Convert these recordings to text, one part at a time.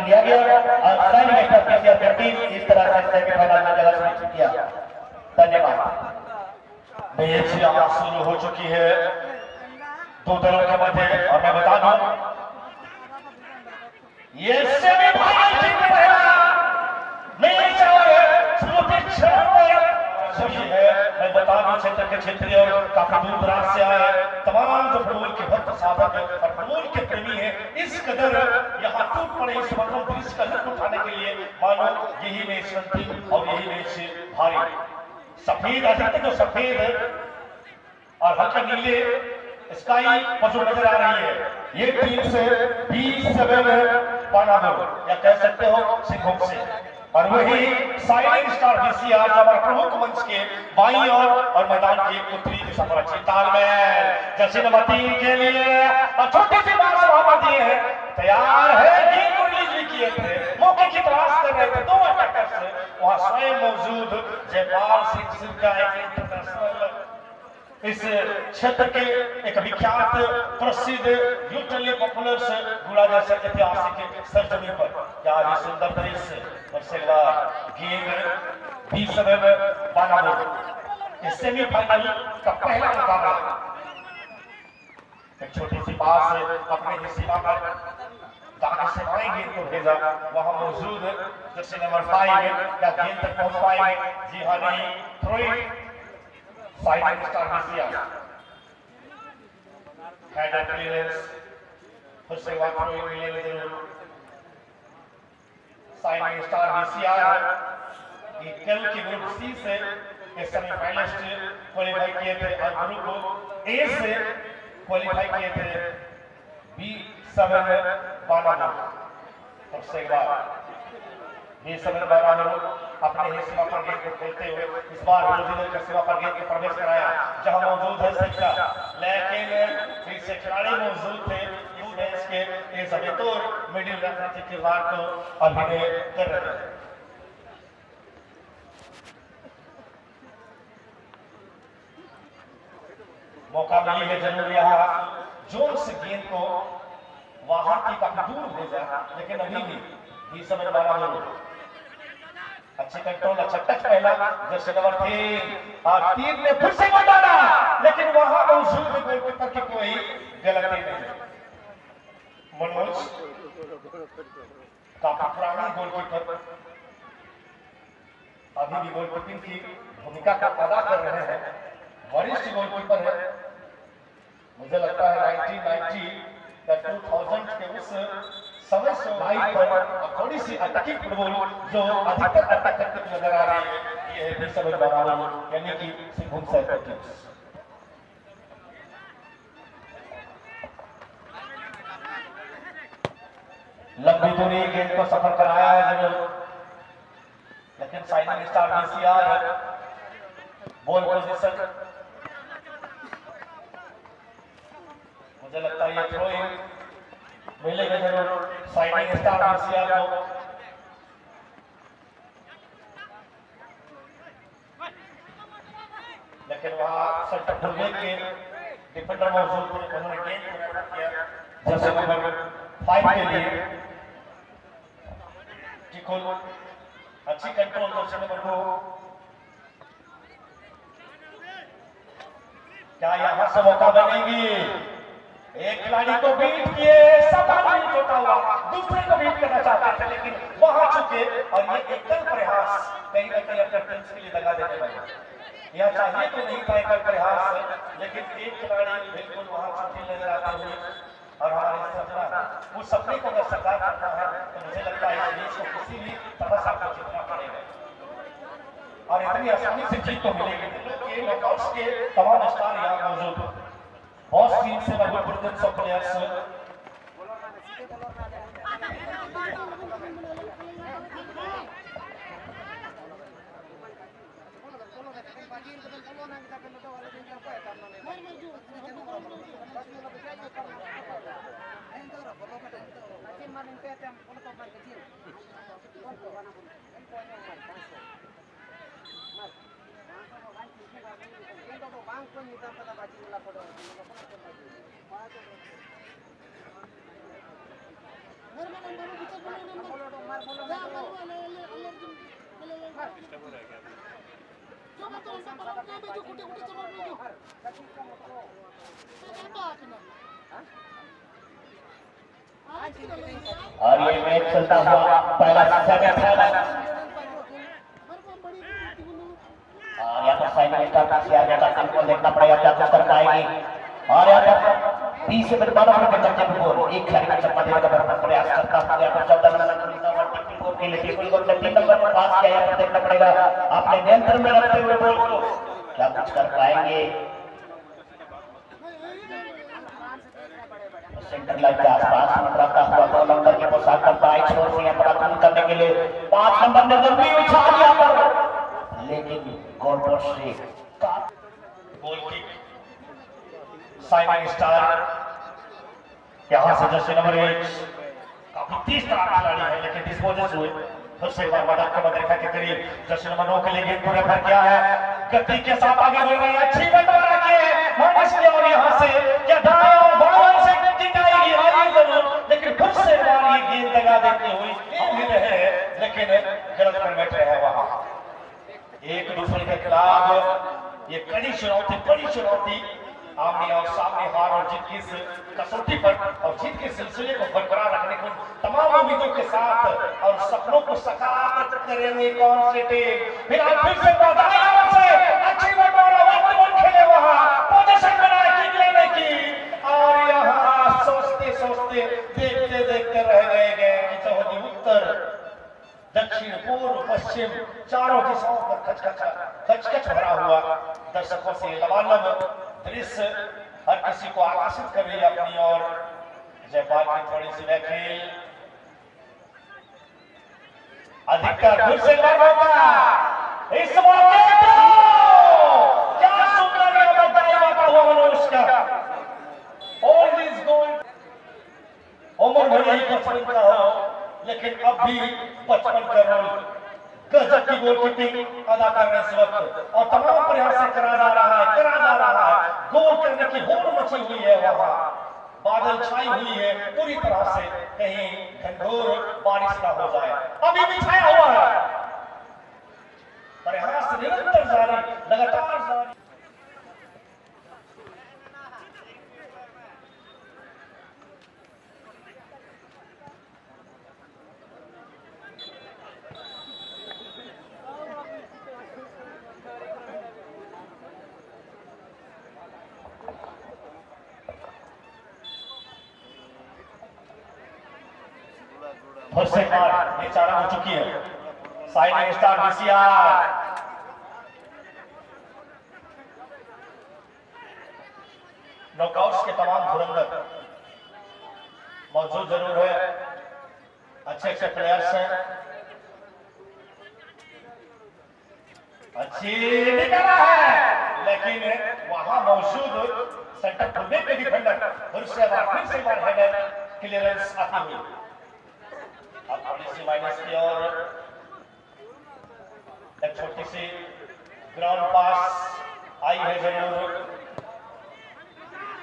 लिया गया और साइनिंग स्टार पीसीआर 13 इस तरह से सेमीफाइनल में जगह सुनिश्चित किया। धन्यवाद। मैच शुरू हो चुकी है दो दलों के मध्य और मैं बता दूं ये सेमीफाइनल जीत पहला मैच है। मैं बता दूं क्षेत्र के क्षेत्रीय और काफी दूर दराज से आए तमाम जो फुटबॉल के भक्त साधक और फुटबॉल के प्रेमी हैं इस कदर यहाँ टूट पड़े इस मनोरम दृश्य का लुत्फ उठाने के लिए मानो यही मैच अंतिम और यही मैच भारी। सफेद अधिकतर जो सफेद और हल्का नीले स्काई पशु नजर आ रही है ये टीम से 20 पानापुर या कह सकते हो सिंहभूम से और वही साइनिंग स्टार पीसीआर हमारे प्रमुख मंच के बाईं और मैदान की उत्तरी दिशा पर अच्छी तालमेल जर्सी नंबर 3 के लिए और छोटी सी बात वहां दी है तैयार है गेंद को रिलीज भी किए थे मौके की तलाश कर रहे थे दो अटैकर्स वहां स्वयं मौजूद जयपाल सिंह का एक इंटरनेशनल इस क्षेत्र के एक विख्यात प्रसिद्ध यूटली पॉपुलर गुड़ा जैसे ऐतिहासिक सरजमी पर क्या ये सुंदर दृश्य और सिलवार गेंद 20 पानापुर इस सेमीफाइनल का पहला मुकाबला एक छोटी सी पास अपने ही सीमा पर दाने से बाएं गेंद को भेजा वहां मौजूद जर्सी नंबर 5 क्या गेंद तक पहुंच पाएंगे जी हाँ नहीं through signing star PCR header clearance फिर से वहां थ्रो मिलेंगे जरूर साइनिंग स्टार पीसीआर ये कल के ग्रुप सी से इस सेमीफाइनलिस्ट क्वालीफाई किए थे और ग्रुप ए से क्वालीफाई किए थे B7 बानापुर और से B7 बानापुर अपने ही सीमा पर गेंद को खेलते हुए इस बार विरोधी दल सीमा पर गेंद को प्रवेश कराया जहां मौजूद है सिक्का लेकिन फिर से खिलाड़ी मौजूद थे देश के इस बेतौर मिडिल रणनीति किरदार को अभिनय कर रहे हैं। मौका मिली है जरूर यहाँ जोन से गेंद को वहां की काफी दूर भेजा लेकिन अभी भी समझ वाला अच्छे कंट्रोल अच्छा टच पहला जैसे नंबर 3 और 3 ने फिर से डाला लेकिन वहां मौजूद गोलकीपर की कोई गलती नहीं। मनोज काफी पुराना गोलकीपर अभी भी गोलकीपिंग की भूमिका का अदा कर रहे हैं वरिष्ठ गोलकीपर है मुझे लगता है 1990 या 2000 के उस समय से लाइव पर थोड़ी सी अटैकिंग फुटबॉल जो अधिकतर अटैक करते हुए नजर आ रही है ये है B7 बानापुर यानी कि सिंहभूम साइड टीम्स। लंबी दूरी गेंद को सफर कराया है जरूर लेकिन signing star PCR ball position मुझे लगता है ये थ्रो इन मिलेगा जरूर साइनिंग स्टार पीसीआर को लेकिन वहां सेंटर फुलबैक के डिफेंडर मौजूद थे उन्होंने गेंद को रेफर किया जैसे नंबर 5 के लिए टिकोल अच्छी कंट्रोल जैसे नंबर 2 क्या यहां से मौका बनेगी एक खिलाड़ी को बीट किए सफल नहीं होता हुआ दूसरे को बीट करना चाहते थे लेकिन वहां चुके और ये एकल प्रयास कहीं ना कहीं अपने टीम के लिए लगा देने वाले यह चाहिए तो नहीं था एकल प्रयास लेकिन एक खिलाड़ी बिल्कुल वहां चुके नजर आते हुए और हमारे सपना उस सपने को अगर साकार करना है तो मुझे लगता है इस देश को किसी भी तरह से आपको जीतना पड़ेगा और इतनी आसानी से जीत तो मिलेगी नॉकआउट्स के तमाम स्टार यहाँ मौजूद बहुत टीम से लगभग 100 प्लेयर्स और ये मैच चलता हुआ पहला सेमीफाइनल और यहाँ पर साइड स्टार का सियार का कंट्रोल देखना पड़ेगा क्या कुछ कर पाएगी और यहाँ पर 20 मिनट बाद के चक्के में गोल एक खिलाड़ी का चक्का देने का बराबर प्रयास करता है यहाँ पर 14 रन मिलता है टिप्पी गोल के लिए टिप्पी गोल ने 3 नंबर पर पास किया यहाँ पर देखना पड़ेगा अपने नियंत्रण में रखते हुए बॉल को क्या कुछ कर पाएंगे सेंटर लाइन के आसपास मंडराता हुआ 2 नंबर के पोशाक पर बाइक छोर से यहाँ पर आक्रमण करने के लिए 5 नंबर ने जल्दी उछाल यहाँ पर लेकिन गोल पोस्ट से गोल किक साइमन स्टार यहां से जर्सी नंबर 1 काफी तेज खिलाड़ी है लेकिन डिस्पोजेस हुए फिर से मदद के मदरखा के करीब जर्सी नंबर 9 के लिए गेंद पूरे भर किया है गति के साथ आगे बढ़ रहे हैं अच्छी बटवारा की है माइनस की और यहां से क्या दाएं और बाएं से टिकाएगी आई जरूर लेकिन फिर से बार ये गेंद लगा देती हुई हम रहे लेकिन गलत पर बैठ रहे हैं वहां एक दूसरे के खिलाफ ये कड़ी चुनौती बड़ी चुनौती आमने और सामने हार और जीत की इस कसौटी पर और जीत के सिलसिले को बरकरार रखने को तमाम उम्मीदों के साथ और सपनों को साकार करेंगे कौन से टीम फिलहाल फिर से दाएं से अच्छी बटवारा खेले वहां पोजीशन बनाए किक लेने की और यहां सोचते सोचते देखते देखते रह गए कि चौहदी उत्तर दक्षिण पूर्व पश्चिम चारों दिशाओं पर खचखच भरा हुआ दर्शकों से लबालब दृश्य हर किसी को आकर्षित कर रही है अपनी ओर जयपाल की थोड़ी सी खेल अधिकतर फिर से मौका इस मौके को क्या सुंदर बताया हुआ मनोज का ऑल दिस गोल्ड उम्र भरी 55 का हो लेकिन अब भी 55 का रोल गजब की गोलकीपिंग अदा कर रहे इस वक्त और तमाम प्रयास करा जा रहा है गोल करने की होड़ मची हुई है वहां बादल छाई हुई है पूरी तरह से कहीं घनघोर बारिश ना हो जाए अभी भी छाया हुआ है प्रयास निरंतर जारी लगातार जारी फिर से ये चारा हो चुकी है साइड स्टार बीसीआर नॉकआउट्स के तमाम धुरंधर मौजूद जरूर है अच्छे प्लेयर्स हैं अच्छी निकाला है लेकिन वहां मौजूद सेंटर फुलबैक के डिफेंडर फिर से बार हेडर क्लियरेंस आती हुई अब थोड़ी सी माइनस की और एक छोटी सी ग्राउंड पास आई है जरूर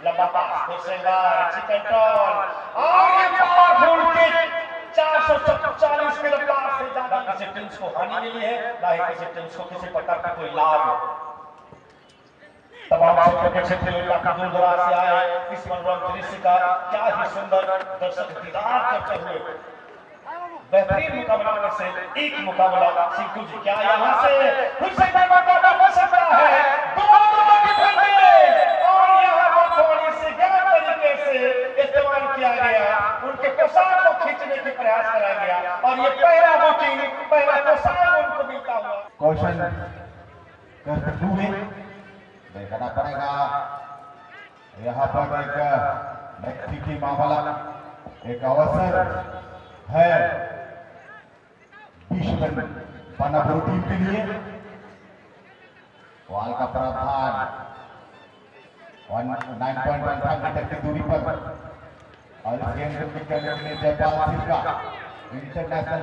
लंबा पास फिर से अच्छी कंट्रोल और ये पावरफुल किक 440 की रफ्तार से ज्यादा किसी टीम्स को हानि मिली है ना ही किसी टीम्स को किसी प्रकार का कोई लाभ तमाम क्षेत्रों के क्षेत्रीय काफी दूर दराज से आए इस मनोरम दृश्य का क्या ही सुंदर दर्शक दीदार करते हुए बेहतरीन मुकाबला में से एक मुकाबला सिंधु जी क्या यहाँ से फिर से हो सकता है और यहाँ पर थोड़ी सी गलत तरीके से इस्तेमाल किया गया उनके पोशाक को खींचने की प्रयास करा गया और ये पहला पोशाक उनको मिलता हुआ कौशल करते हुए देखना पड़ेगा यहाँ पर एक व्यक्ति की मामला एक अवसर है पानापुर टीम के लिए वाल का प्रावधान 9.15 मीटर की दूरी पर और इस गेम को करने के लिए जयपाल सिंह का इंटरनेशनल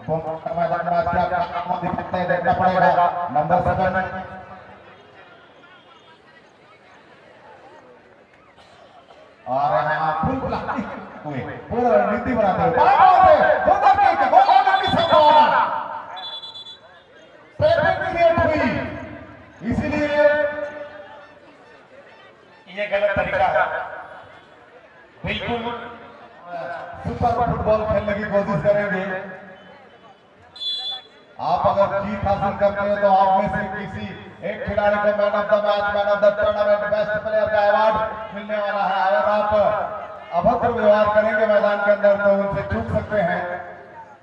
फुटबॉल मैदान में क्या काम दिखता है देखना पड़ेगा नंबर 7 और यहाँ फुल प्लास्टिक हुए पूरा रणनीति बनाते हुए बिल्कुल सुपर फुटबॉल खेलने की कोशिश करेंगे। आप अगर जीत हासिल करते हैं तो आप में से किसी एक खिलाड़ी को man of the match, man of the tournament, best player का अवार्ड मिलने वाला है। अगर आप अभद्र व्यवहार करेंगे मैदान के अंदर तो उनसे चूक सकते हैं।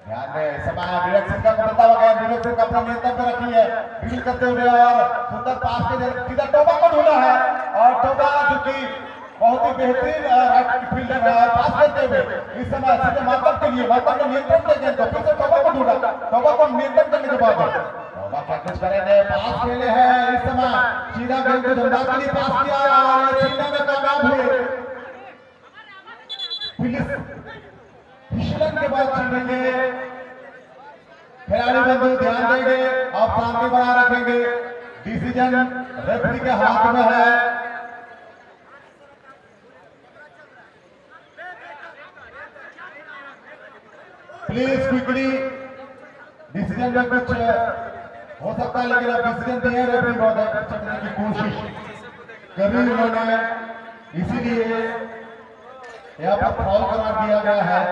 ध्यान दें, समय विवेक सिंह का बताया गया, विवेक सिंह अपना नियंत्रण पर रखी है, ड्रिल करते हुए और सुंदर पास के सीधा टोबा को ढूंढा है और टोबा जो कि बहुत ही बेहतरीन राइट फील्डर है, पास करते हुए इस समय सीधे मातम के लिए, मातम ने नियंत्रण किया गेंद को, फिर से टोबा को ढूंढा, टोबा को नियंत्रण करने के बाद टोबा प्रैक्टिस करेंगे, पास खेले हैं इस समय, सीधा गेंद को धंधा के लिए पास किया और छीनने में कामयाब हुए। फिसलन के बाद छीनेंगे, खिलाड़ी बंधु ध्यान देंगे, आप शांति बना रखेंगे, डिसीजन रेफरी के हाथ में है। प्लीज क्विकली, डिसीजन में कुछ हो सकता है लेकिन अब डिसीजन दिए रेफरी बहुत चढ़ने की कोशिश करी उन्होंने, इसीलिए यहाँ पर फाउल करार दिया गया है।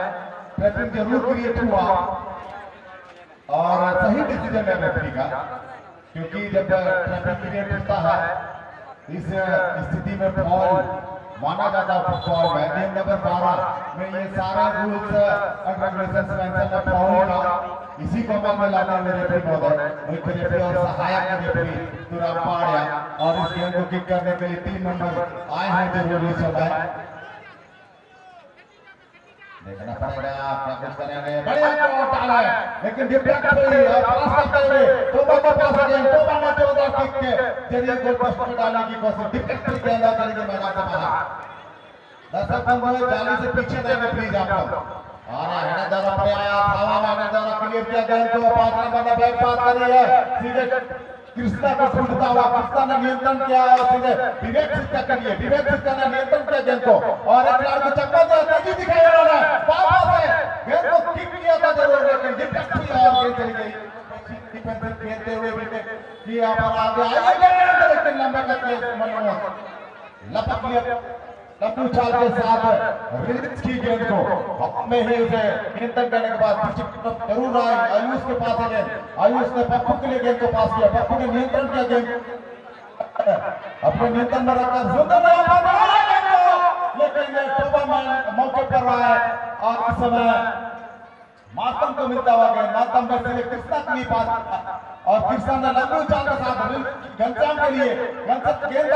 ट्रैपिंग जरूर क्रिएट हुआ और सही डिसीजन है रेफरी का, क्योंकि जब ट्रैपिंग क्रिएट होता है इस स्थिति में फाउल माना जाता है। फुटबॉल में गेम नंबर 12 में ये सारे रूल्स एंड रेगुलेशंस मेंशन है फाउल का, इसी को अमल में लाने में रेफरी महोदय, मुख्य रेफरी और सहायक रेफरी तुरंत पाड़िया और इस गेम को किक करने के लिए 3 नंबर आए हैं जरूरी समय। देखना पड़ेगा, प्रैक्टिस करेंगे, बढ़िया शॉट डाला है लेकिन डिफेक्ट हुई और पास करते हुए टोबा के पास गेंद, टोबा ने 14 किक के जरिए गोल पोस्ट में डालने की कोशिश, डिफेक्ट की गेंद चलेगी मैदान से बाहर। दर्शक बंधु जाली से पीछे रहेंगे प्लीज आप लोग। और है द्वारा प्रयास, हवा में द्वारा क्लियर किया गेंद को, 5 नंबर ने बैक पास करी है, सीधे कृष्णा को छूटता हुआ कृष्णा ने नियंत्रण किया और सीधे विवेक सिक्का करिए, विवेक सिक्का ने नियंत्रण किया गेंद को और एक खिलाड़ी को चक्कर दिया, तेजी दिखाई उन्होंने, वापस है गेंद को किक किया था जरूर लेकिन डिफेक्ट हुई और गेंद चली गई। डिफेंसिव खेलते हुए विकेट की यहाँ पर आगे आएगा लेकिन लंबे का मनोहर लपक लिया, लंबी उछाल के साथ रिलीज की गेंद को में ही उसे नियंत्रण करने के बाद पीछे जरूर आए आयुष के पास है गेंद, आयुष ने पप्पू के लिए गेंद को पास किया, पप्पू ने नियंत्रण किया गेंद अपने नियंत्रण में रखकर सुंदर लेकिन टोबा मौके पर रहा है और इस समय मातम को मिलता हुआ गेंद, मातम में से कृष्णा के लिए पास और कृष्णा ने लंबी उछाल के साथ घनश्याम के लिए गेंद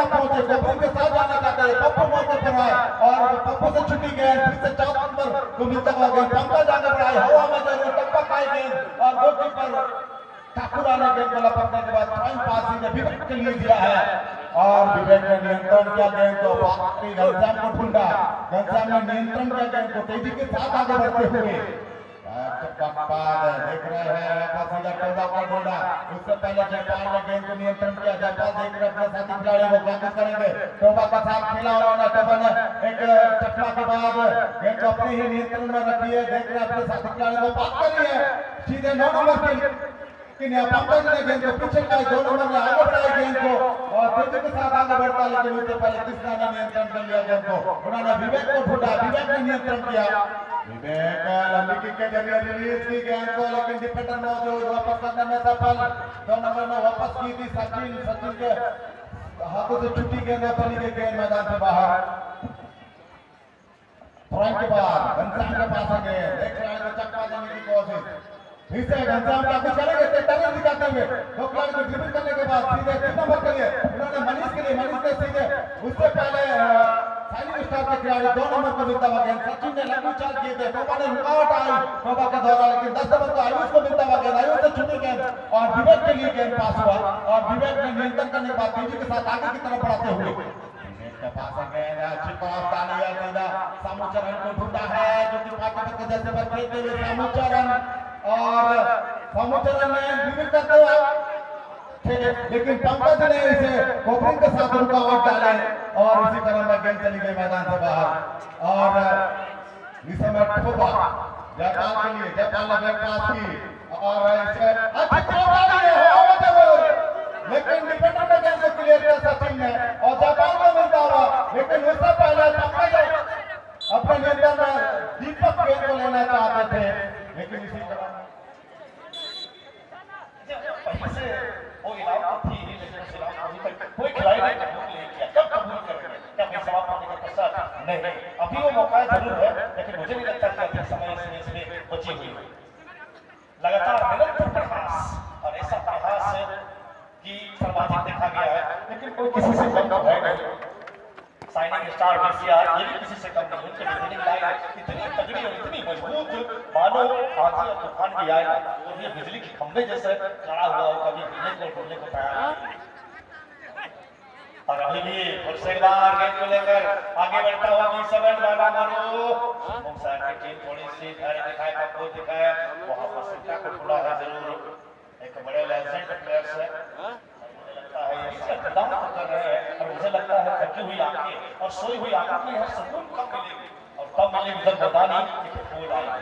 पहुंचे, पप्पू के साथ जाना चाहते हैं, पप्पू मौके पर आए और पप्पू से छुट्टी गेंद, फिर से 4 नंबर को मिलता हुआ गेंद, पंकज आगे बढ़ाए, हवा में जरूर टप्पा खाई गेंद और गोलकीपर ठाकुर ने गेंद को लपकने के बाद फाइन पास सीधे विवेक के लिए दिया है और विवेक ने नियंत्रण किया गेंद को, घनश्याम को ढूंढा, घनश्याम ने नियंत्रण किया गेंद को, तेजी के साथ आगे बढ़ते हुए देख रहे हैं टोबा को ढूंढा, उससे पहले जयपाल ने गेंद को नियंत्रण किया, जयपाल देख रहे अपने साथी खिलाड़ी को प्रैक्टिस करेंगे, टोबा का साथ खेला उन्होंने, टोबा ने एक चकमा के बाद गेंद को अपने ही नियंत्रण में रखी है, देख रहे अपने साथी खिलाड़ी को बात करी है सीधे 9 नंबर के पंकज ने गेंद को पीछे का 2 नंबर में आगे बढ़ाई गेंद को और तेजी के साथ आगे बढ़ता, लेकिन उससे पहले कृष्णा ने नियंत्रण कर लिया गेंद को, उन्होंने विवेक को ढूंढा, विवेक ने नियंत्रण किया, विवेक लंबी किक के जरिए रिलीज की गेंद को लेकिन डिफेंडर मौजूद वापस करने में सफल, 2 नंबर में वापस की थी सचिन, सचिन के हाथों से छुट्टी गेंद चली गई, गेंद मैदान से बाहर। थ्रोइंग के बाद घनश्याम के पास आ गए, एक खिलाड़ी को चक्का देने की कोशिश, फिर से घनश्याम का कुछ करेंगे टेक्टर दिखाते हुए, 2 खिलाड़ी को ड्रिबल करने के बाद सीधे 3 नंबर के लिए उन्होंने मनीष के लिए, मनीष ने सीधे उससे पहले साइनिंग स्टार के खिलाड़ी 2 नंबर को मिलता हुआ गेंद, सचिन ने लंबी चाल किए थे, टोबा ने रुकावट आई टोबा के द्वारा, लेकिन 10 नंबर को आयुष को मिलता हुआ गेंद, आयुष से छूटी गेंद और विवेक के लिए गेंद पास हुआ और विवेक ने नियंत्रण करने के बाद तेजी के साथ आगे की तरफ बढ़ाते हुए विवेक के पास गेंद अच्छी क्रॉस डाली है, सीधा सामूचरण को ढूंढा है जो कि पाकिस्तान के जैसे पर खेलते हुए सामूचरण और सामूचरण ने ड्रिबल करते हुए लेकिन पंकज ने इसे कोपरिंग के साथ रुकावट डाले और इसी तरह में गेंद चली गई मैदान से बाहर और इस समय टोबा जयपाल के लिए, जयपाल ने बैक पास की और इसे अच्छी क्रॉस डाली है लेकिन डिफेंडर ने गेंद को क्लियर किया सचिन ने और जयपाल को मिलता हुआ, लेकिन उससे पहले पंकज अपने नियंत्रण में दीपक गेंद को लेना चाहते थे, लेकिन इसी तरह पहले से वो इनाम तो थी ही, लेकिन उस इनाम को अभी तक कोई खिलाड़ी ने कबूल नहीं किया। कब कबूल करेंगे? क्या भाई समाप्त होने के पश्चात? नहीं, अभी वो मौका जरूर है, लेकिन मुझे नहीं लगता कि अधिक समय इसमें बची हुई है। लगातार निरंतर प्रयास, और ऐसा प्रयास कि सर्वाधिक देखा गया है, लेकिन कोई किसी से कम तो है नहीं। साइनिंग स्टार बीसीआर ये भी किसी से कम नहीं। उनकी डिफेंडिंग लाइन इतनी तगड़ी और इतनी मजबूत, मानो आंधी और तूफान भी आएगा तो ये बिजली के खंभे जैसे खड़ा हुआ हो, कभी हिलने को डुलने को तैयार नहीं। और अभी भी फुलसेलवार गेंद को लेकर आगे बढ़ता हुआ 27 बाला मारो। मुंगसर की टीम थोड़ी सी धैर्य दिखाए, कमजोर दिखाए, वहां पर संख्या को थोड़ा है जरूर। एक बड़े लेजेंड प्लेयर से कर रहे हैं, और मुझे लगता है थकी हुई आंखें और सोई हुई आंखों की हर सुकून कब मिलेगी, और तब मिलेगी जब मैदानी फूल आएगी।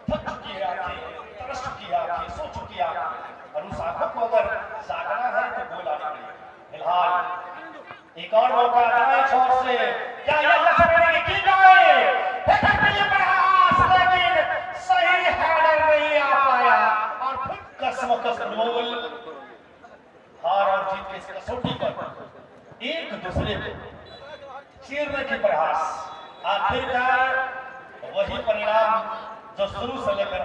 थक चुकी है आंखें, तरस चुकी है आंखें, सो चुकी है आंखें, और उस आंखों को अगर जागना है तो गोल आने पड़ेगी। फिलहाल एक और मौका दाएं छोर से, क्या यहां से पड़ेगी की जाए, हेडर के लिए प्रयास, लेकिन सही हेडर नहीं आ पाया, और फिर कसमकस गोल। हार और जीत के इस कसौटी पर एक दूसरे को चीरने के प्रयास, आखिरकार वही परिणाम जो शुरू से लेकर